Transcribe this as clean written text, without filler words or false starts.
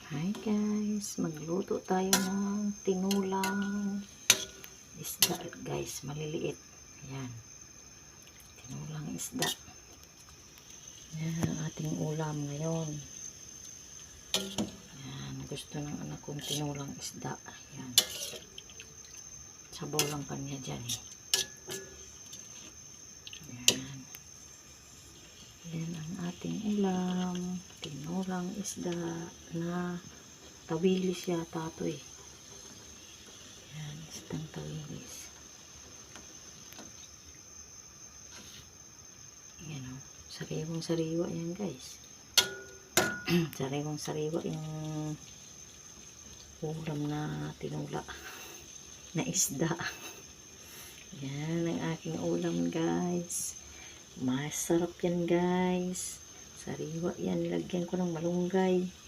Hi guys, magluto tayo ng tinulang isda guys, maliliit. Ayan, tinulang isda. Ayan ang ating ulam ngayon. Ayan, gusto ng anak kong tinulang isda. Ayan, sabaw lang kanya dyan eh. Ayan, ayan ang ating ulam, tinulang isda na tawilis yata ito eh. Ayan, isdang tawilis. Ayan o, sariwang sariwa yan guys. Sariwang sariwa yung ulam na tinula na isda. Yan ang aking ulam guys. Masarap yan guys. Sariwa yan, nilagyan ko ng malunggay.